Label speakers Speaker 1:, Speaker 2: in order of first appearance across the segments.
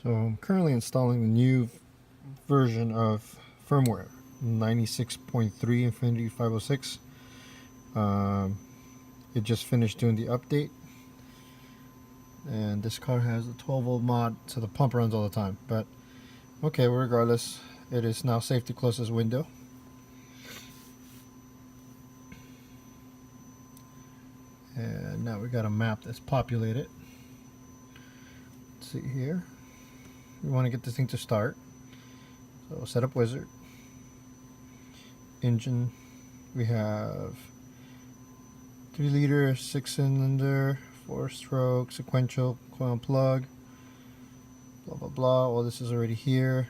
Speaker 1: So I'm currently installing the new version of firmware 96.3 Infinity 506. It just finished doing the update, and this car has a 12-volt mod, so the pump runs all the time. But okay, well, regardless, it is now safe to close this window. And now we got a map that's populated. Let's see here. We want to get this thing to start. So setup wizard. Engine. We have 3-liter, 6-cylinder, 4-stroke, sequential, coil and plug. Blah blah blah. All this is already here.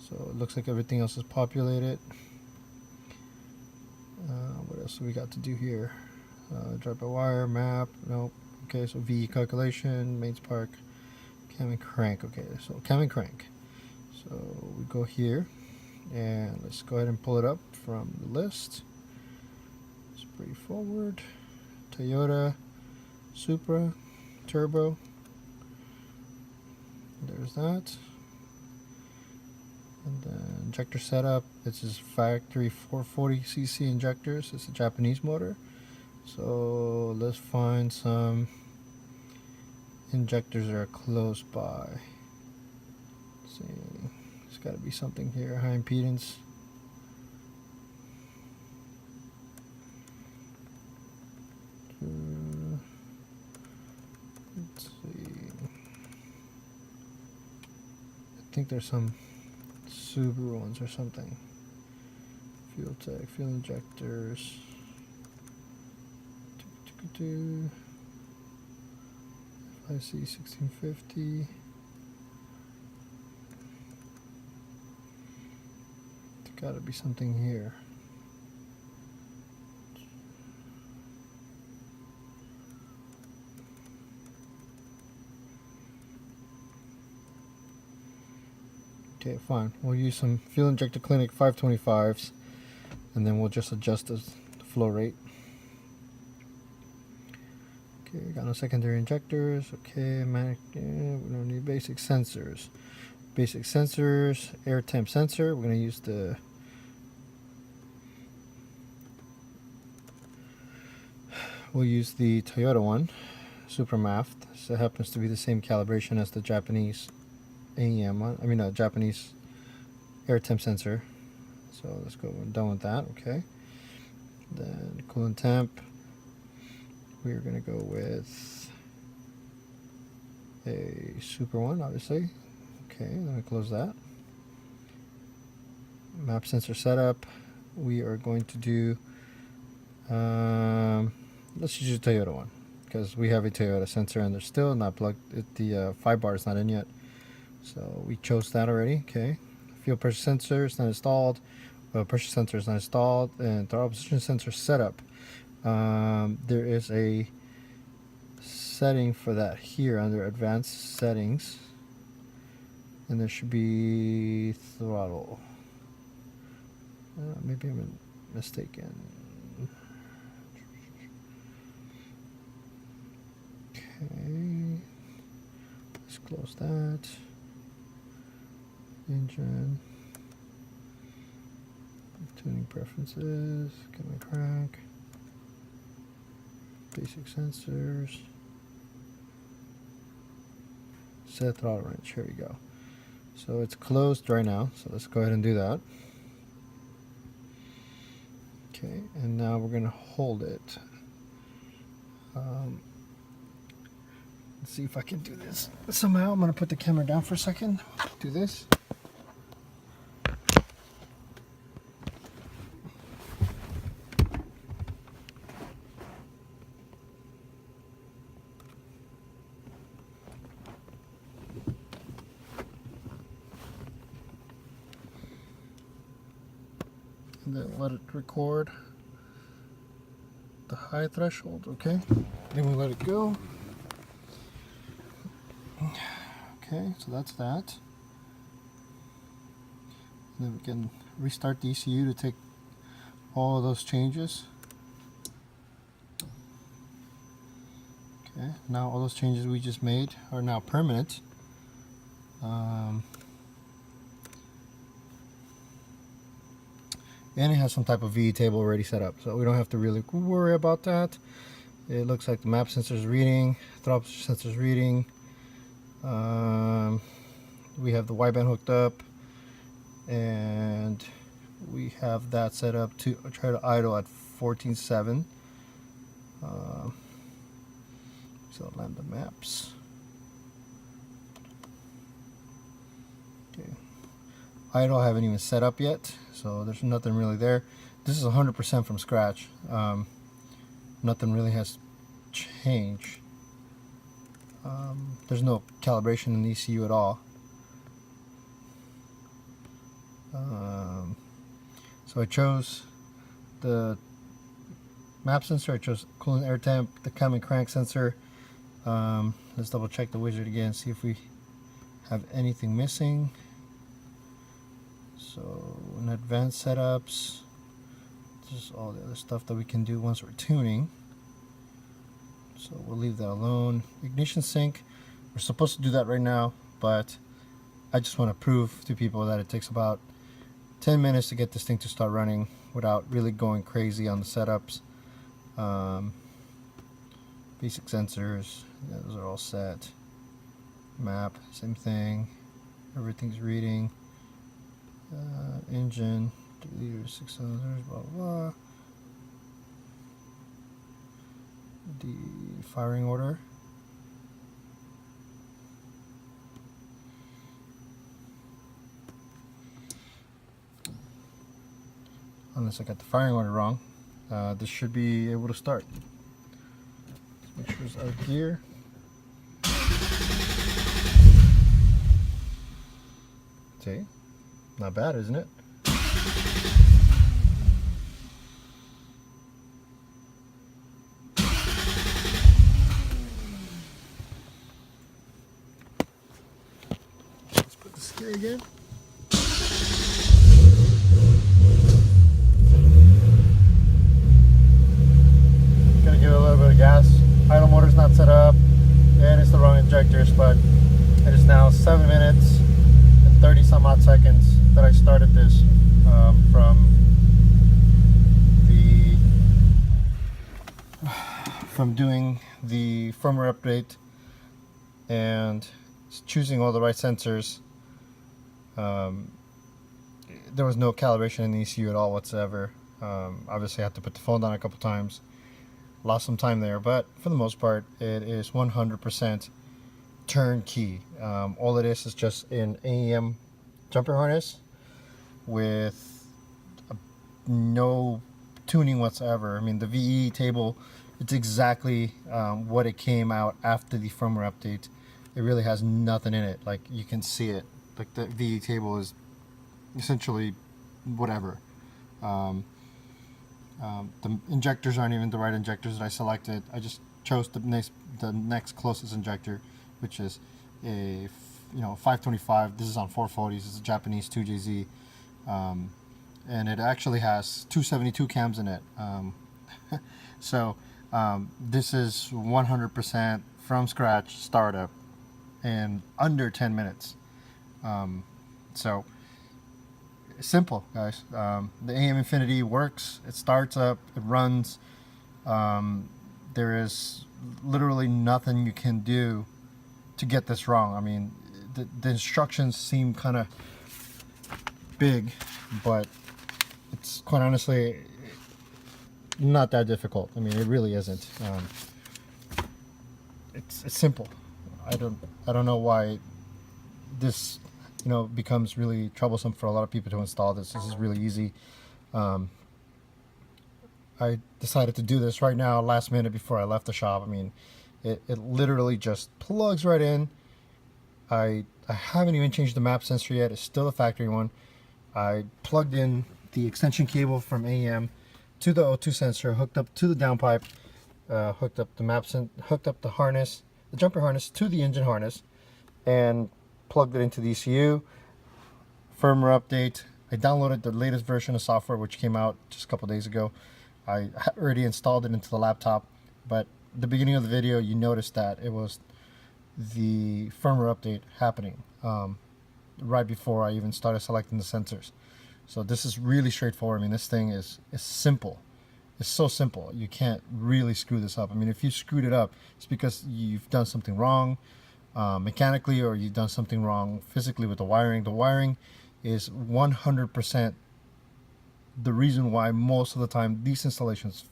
Speaker 1: So it looks like everything else is populated. What else do we got to do here? Drive by wire, map, nope. Okay, so VE calculation, mains park, cam and crank. Okay, so cam and crank. So we go here, and let's go ahead and pull it up from the list. It's pretty forward. Toyota, Supra, Turbo. There's that. And then injector setup. This is factory 440cc injectors. It's a Japanese motor. So let's find some injectors that are close by. Let's see, there's got to be something here. High impedance. Let's see. I think there's some Subaru ones or something. Fuel tech, fuel injectors. I see 1650. There's got to be something here. Okay, fine. We'll use some fuel injector clinic 525s, and then we'll just adjust the flow rate. Okay, got no secondary injectors. Okay, we don't need basic sensors. Basic sensors, air temp sensor. We're going to use we'll use the Toyota one, Super MAFT. So it happens to be the same calibration as the Japanese AEM one. I mean, Japanese air temp sensor. So let's go. We're done with that. Okay. Then coolant temp. We're going to go with a Super one, obviously. Okay, let me close that. Map sensor setup. We are going to do, let's use the Toyota one, because we have a Toyota sensor and they're still not plugged. The 5 bar is not in yet. So we chose that already. Okay. Fuel pressure sensor is not installed. Pressure sensor is not installed. And throttle position sensor setup. There is a setting for that here under advanced settings, and there should be throttle. Maybe I'm mistaken. Okay, let's close that. Engine, tuning preferences, cam and crank. Basic sensors. Set throttle range. Here we go. So it's closed right now. So let's go ahead and do that. Okay, and now we're going to hold it. Let's see if I can do this somehow. I'm going to put the camera down for a second. Do this. And then let it record the high threshold. Okay, then we let it go. Okay, so that's that. And then we can restart the ECU to take all of those changes. Okay, now all those changes we just made are now permanent. And it has some type of VE table already set up, so we don't have to really worry about that. It looks like the map sensor is reading, throttle sensor is reading. We have the wideband hooked up, and we have that set up to try to idle at 14.7. So lambda maps. Okay. Idle I haven't even set up yet, so there's nothing really there. This is 100% from scratch. Nothing really has changed. There's no calibration in the ECU at all. So I chose the map sensor, I chose coolant air temp, the cam and crank sensor. Let's double check the widget again, see if we have anything missing. So in advanced setups, this is all the other stuff that we can do once we're tuning. So we'll leave that alone. Ignition sync, we're supposed to do that right now, but I just want to prove to people that it takes about 10 minutes to get this thing to start running without really going crazy on the setups. Basic sensors, yeah, those are all set. Map, same thing. Everything's reading. Engine, 3 liters, 6 cylinders, blah blah blah. The firing order. Unless I got the firing order wrong, this should be able to start. Let's make sure it's out of gear. See, not bad, isn't it? Let's put this gear again. Gas. Idle motor's not set up, and it's the wrong injectors, but it is now 7 minutes and 30 some odd seconds that I started this from doing the firmware update and choosing all the right sensors. There was no calibration in the ECU at all whatsoever. Obviously I had to put the phone down a couple times. Lost some time there, but for the most part it is 100% turnkey. All it is just an AEM jumper harness with no tuning whatsoever. I mean, the VE table, it's exactly what it came out after the firmware update. It really has nothing in it. Like, you can see it. Like, the VE table is essentially whatever. The injectors aren't even the right injectors that I selected. I just chose the next closest injector, which is a 525. This is on 440s. It's a Japanese 2JZ, and it actually has 272 cams in it. So this is 100% from scratch startup in under 10 minutes. So simple, guys. The AEM Infinity works. It starts up, it runs. There is literally nothing you can do to get this wrong. I mean, the instructions seem kind of big, but it's quite honestly not that difficult. I mean, it really isn't. It's simple. I don't know why this becomes really troublesome for a lot of people to install this. This is really easy. I decided to do this right now, last minute before I left the shop. I mean, it literally just plugs right in. I haven't even changed the map sensor yet. It's still a factory one. I plugged in the extension cable from AEM to the O2 sensor, hooked up to the downpipe, hooked up the hooked up the harness, the jumper harness to the engine harness, and plugged it into the ECU. Firmware update. I downloaded the latest version of software, which came out just a couple days ago. I already installed it into the laptop, but at the beginning of the video you noticed that it was the firmware update happening right before I even started selecting the sensors. So this is really straightforward. I mean, this thing is simple. It's so simple. You can't really screw this up. I mean, if you screwed it up, it's because you've done something wrong mechanically, or you've done something wrong physically with the wiring. The wiring is 100% the reason why most of the time these installations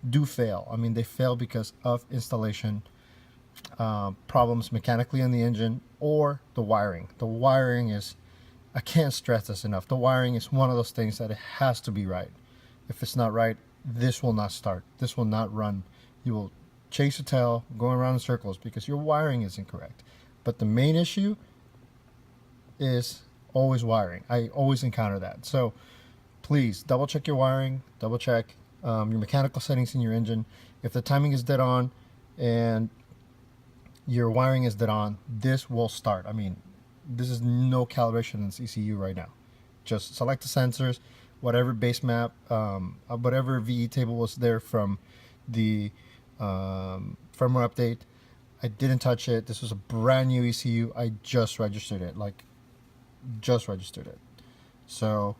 Speaker 1: do fail. I mean, they fail because of installation problems mechanically in the engine, or the wiring. The wiring is, I can't stress this enough, the wiring is one of those things that it has to be right. If it's not right, this will not start. This will not run. You will chase your tail going around in circles because your wiring is incorrect. But the main issue is always wiring. I always encounter that. So please double check your wiring, double check your mechanical settings in your engine. If the timing is dead on and your wiring is dead on, this will start. I mean, this is no calibration in this ECU right now. Just select the sensors, whatever base map, whatever VE table was there from the firmware update. I didn't touch it. This was a brand new ECU. I just registered it, like just registered it. So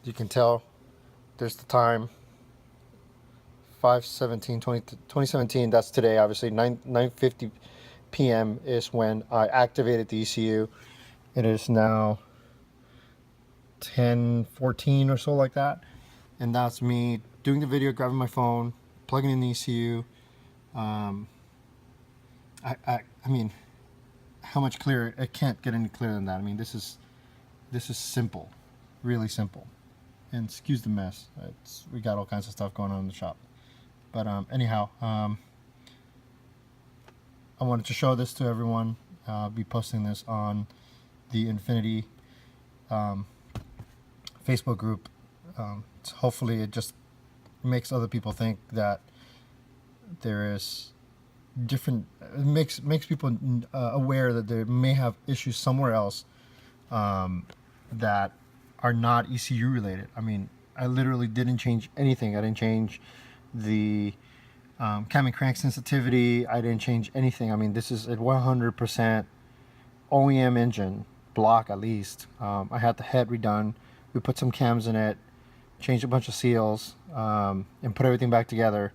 Speaker 1: you can tell there's the time, 5/17/2017. That's today, obviously. 9:50 p.m. is when I activated the ECU. It is now 10:14 or so, like that, and that's me doing the video, grabbing my phone, plugging in the ECU. I mean, how much clearer? It can't get any clearer than that. I mean, this is simple, really simple. And excuse the mess. We got all kinds of stuff going on in the shop. But anyhow, I wanted to show this to everyone. I'll be posting this on the Infinity Facebook group. Hopefully it just makes other people think that there is different, it makes people aware that they may have issues somewhere else that are not ECU related. I mean, I literally didn't change anything. I didn't change the cam and crank sensitivity. I didn't change anything. I mean, this is a 100% OEM engine block, at least. I had the head redone. We put some cams in it, changed a bunch of seals, and put everything back together.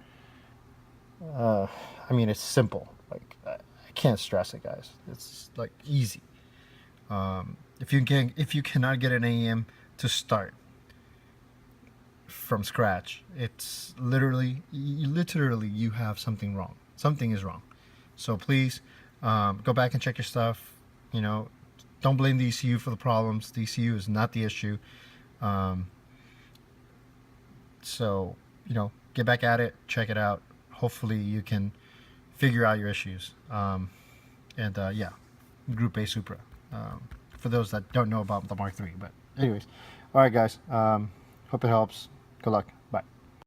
Speaker 1: I mean, it's simple. Like, I can't stress it, guys. It's like easy. If you cannot get an AEM to start from scratch, it's literally you have something wrong. Something is wrong. So please go back and check your stuff. You know, don't blame the ECU for the problems. The ECU is not the issue. So, you know, get back at it, check it out. Hopefully you can figure out your issues. Yeah, Group A Supra. For those that don't know about the Mark III. But anyways, all right, guys. Hope it helps. Good luck.